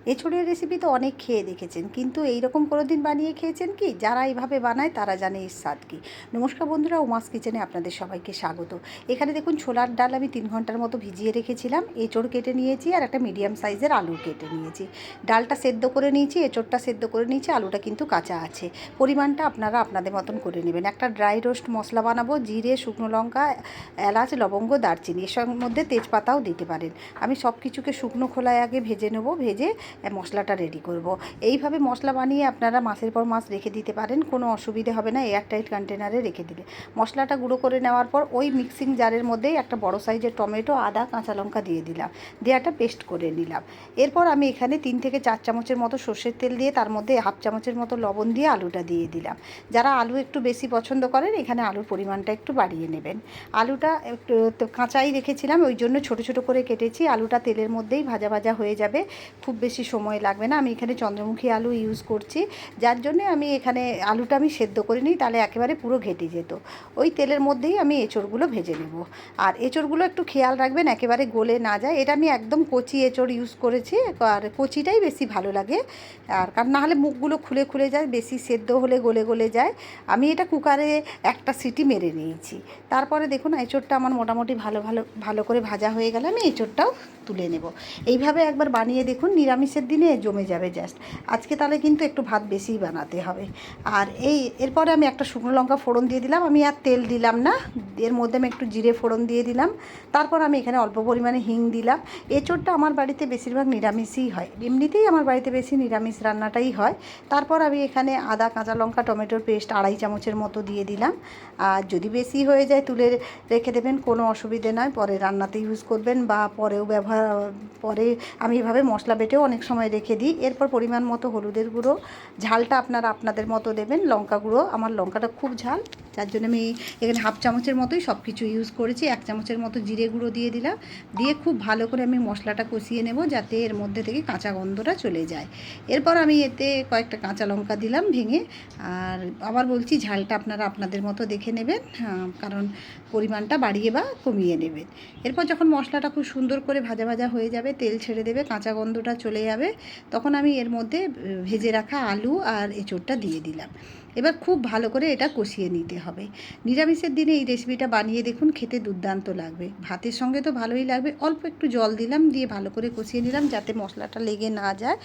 এঁচোড়ের recipe তো অনেক খেয়ে দেখেছেন, কিন্তু এই রকম কোনো দিন বানিয়ে খেয়েছেন কি? যারা এইভাবে বানায় তারা জানে এর স্বাদ কী। নমস্কার বন্ধুরা, উমাস কিচেনে আপনাদের সবাইকে স্বাগত। এখানে দেখুন ছোলার ডাল আমি 3 ঘন্টার মতো ভিজিয়ে রেখেছিলাম। এঁচোড় কেটে নিয়েছি আর একটা মিডিয়াম সাইজের আলু কেটে নিয়েছি। ডালটা সেদ্ধ করে নিয়েছি, এঁচোড়টা সেদ্ধ করে নিয়েছি, আলুটা কিন্তু কাঁচা আছে। পরিমাণটা আপনারা আপনাদের মতন করে নেবেন। একটা ড্রাই রোস্ট মশলা বানাবো, জিরে, শুকনো লঙ্কা, এলাচ, লবঙ্গ, দারচিনি, এর মধ্যে তেজপাতাও দিতে পারেন। আমি সব কিছুকে শুকনো খোলায় আগে ভেজে নেব, ভেজে মশলাটা রেডি করব। এইভাবে মশলা বানিয়ে আপনারা মাসের পর মাস রেখে দিতে পারেন, কোনো অসুবিধে হবে না এয়ারটাইট কন্টেনারে রেখে দিলে। মশলাটা গুঁড়ো করে নেওয়ার পর ওই মিক্সিং জারের মধ্যেই একটা বড় সাইজের টমেটো, আদা, কাঁচা লঙ্কা দিয়ে দিলাম, দিয়ে একটা পেস্ট করে নিলাম। এরপর আমি এখানে 3 থেকে 4 চামচের মতো সর্ষের তেল দিয়ে তার মধ্যে হাফ চামচের মতো লবণ দিয়ে আলুটা দিয়ে দিলাম। যারা আলু একটু বেশি পছন্দ করেন এখানে আলুর পরিমাণটা একটু বাড়িয়ে নেবেন। আলুটা একটু কাঁচাই রেখেছিলাম, ওই জন্য ছোটো ছোটো করে কেটেছি। আলুটা তেলের মধ্যেই ভাজা ভাজা হয়ে যাবে, খুব বেশি সময় লাগবে না। আমি এখানে চন্দ্রমুখী আলু ইউজ করছি, যার জন্যে আমি এখানে আলুটা আমি সেদ্ধ করে নিই, তাহলে একেবারে পুরো ঘেটে যেত। ওই তেলের মধ্যেই আমি এঁচোড়গুলো ভেজে নেব। আর এঁচোড়গুলো একটু খেয়াল রাখবেন একেবারে গলে না যায়। এটা আমি একদম কচি এঁচোড় ইউজ করেছি, আর কচিটাই বেশি ভালো লাগে। আর কারণ নাহলে মুখগুলো খুলে খুলে যায়, বেশি সেদ্ধ হলে গলে গলে যায়। আমি এটা কুকারে একটা সিটি মেরে নিয়েছি। তারপরে দেখুন এঁচোড়টা আমার মোটামুটি ভালো করে ভাজা হয়ে গেলে আমি এঁচোড়টাও তুলে নেব। এইভাবে একবার বানিয়ে দেখুন, নিরামিষের দিনে জমে যাবে জাস্ট। আজকে তাহলে কিন্তু একটু ভাত বেশিই বানাতে হবে। আর এরপরে আমি একটা শুকনো লঙ্কা ফোড়ন দিয়ে দিলাম। আমি আর তেল দিলাম না, এর মধ্যে আমি একটু জিরে ফোড়ন দিয়ে দিলাম। তারপর আমি এখানে অল্প পরিমাণে হিং দিলাম। এঁচোড়টা আমার বাড়িতে বেশিরভাগ নিরামিষই হয়, এমনিতেই আমার বাড়িতে বেশি নিরামিষ রান্নাটাই হয়। তারপর আমি এখানে আদা, কাঁচা লঙ্কা, টমেটোর পেস্ট 2.5 চামচের মতো দিয়ে দিলাম। আর যদি বেশি হয়ে যায় তুলে রেখে দেবেন, কোনো অসুবিধে নয়, পরে রান্নাতে ইউজ করবেন বা পরে আমি এভাবে মশলা বেটেও অনেক সময় রেখে দিই। এরপর পরিমাণ মতো হলুদের গুঁড়ো, ঝালটা আপনারা আপনাদের মতো দেবেন। লঙ্কা গুঁড়ো, আমার লঙ্কাটা খুব ঝাল, যার জন্য আমি এখানে হাফ চামচের মতোই সব কিছু ইউজ করেছি। 1 চামচের মতো জিরে গুঁড়ো দিয়ে দিলাম, দিয়ে খুব ভালো করে আমি মশলাটা কষিয়ে নেব, যাতে এর মধ্যে থেকে কাঁচা গন্ধটা চলে যায়। এরপর আমি এতে কয়েকটা কাঁচা লঙ্কা দিলাম ভেঙে। আর আবার বলছি, ঝালটা আপনারা আপনাদের মতো দেখে নেবেন, কারণ পরিমাণটা বাড়িয়ে বা কমিয়ে নেবেন। এরপর যখন মশলাটা খুব সুন্দর করে ভাজা ভাজা হয়ে যাবে, তেল ছেড়ে দেবে, কাঁচা গন্ধটা চলে যাবে, তখন আমি এর মধ্যে ভেজে রাখা আলু আর এঁচোড়টা দিয়ে দিলাম। এবার খুব ভালো করে এটা কষিয়ে নিতে হবে। নিরামিষের দিনে এই রেসিপিটা বানিয়ে দেখুন, খেতে দুর্দান্ত লাগবে। ভাতের সঙ্গে তো ভালোই লাগবে। অল্প একটু জল দিলাম, দিয়ে ভালো করে কষিয়ে নিলাম, যাতে মশলাটা লেগে না যায়।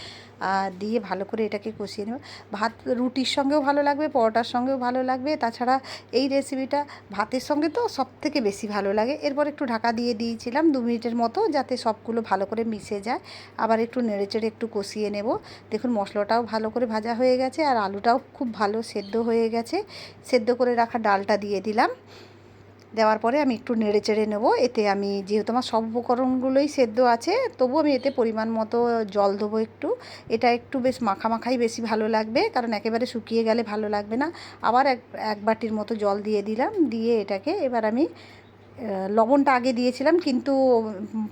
আর দিয়ে ভালো করে এটাকে কষিয়ে নেব। ভাত রুটির সঙ্গেও ভালো লাগবে, পরোটার সঙ্গেও ভালো লাগবে। তাছাড়া এই রেসিপিটা ভাতের সঙ্গে তো সবথেকে বেশি ভালো লাগে। এরপর একটু ঢাকা দিয়ে দিয়েছিলাম 2 মিনিটের মতো, যাতে সবগুলো ভালো করে মিশে যায়। আবার একটু নেড়েচেড়ে একটু কষিয়ে নেব। দেখুন মশলাটাও ভালো করে ভাজা হয়ে গেছে, আর আলুটাও খুব ভালো সেদ্ধ হয়ে গেছে। সেদ্ধ করে রাখা ডালটা দিয়ে দিলাম। দেওয়ার পরে আমি একটু নেড়ে চেড়ে নেবো। এতে আমি যেহেতু আমার সব উপকরণগুলোই সেদ্ধ আছে, তবু আমি এতে পরিমাণ মতো জল দেবো একটু। এটা একটু বেশ মাখামাখাই বেশি ভালো লাগবে, কারণ একেবারে শুকিয়ে গেলে ভালো লাগবে না। আবার এক বাটির মতো জল দিয়ে দিলাম, দিয়ে এটাকে এবার আমি লবণটা আগে দিয়েছিলাম, কিন্তু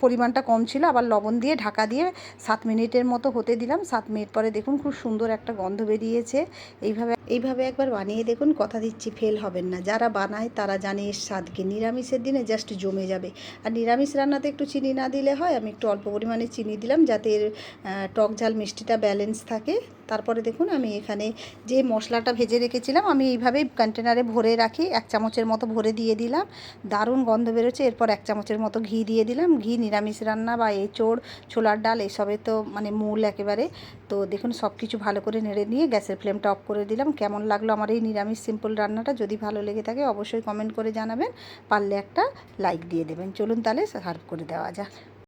পরিমাণটা কম ছিল, আবার লবণ দিয়ে ঢাকা দিয়ে 7 মিনিটের মতো হতে দিলাম। 7 মিনিট পরে দেখুন খুব সুন্দর একটা গন্ধ বেরিয়েছে। এইভাবে একবার বানিয়ে দেখুন, কথা দিচ্ছি ফেল হবেন না। যারা বানায় তারা জানে এর স্বাদকে। নিরামিষের দিনে জাস্ট জমে যাবে। আর নিরামিষ রান্নাতে একটু চিনি না দিলে হয়, আমি একটু অল্প পরিমাণে চিনি দিলাম, যাতে এর টক ঝাল মিষ্টিটা ব্যালেন্স থাকে। তারপরে দেখুন আমি এখানে যে মশলাটা ভেজে রেখেছিলাম, আমি এইভাবেই কন্টেনারে ভরে রাখি। 1 চামচের মতো ভরে দিয়ে দিলাম, দারুণ গন্ধ বেরোচ্ছে। এরপর 1 চামচের মতো ঘি দিয়ে দিলাম। ঘি নিরামিষ রান্না বা এঁচোড়, ছোলার ডাল এসবে তো মানে মূল একেবারে। তো দেখুন সব কিছু ভালো করে নেড়ে নিয়ে গ্যাসের ফ্লেমটা অফ করে দিলাম। কেমন লাগলো আমার এই নিরামিষ সিম্পল রান্নাটা? যদি ভালো লেগে থাকে অবশ্যই কমেন্ট করে জানাবেন, পারলে একটা লাইক দিয়ে দেবেন। চলুন তাহলে সার্ভ করে দেওয়া যাক।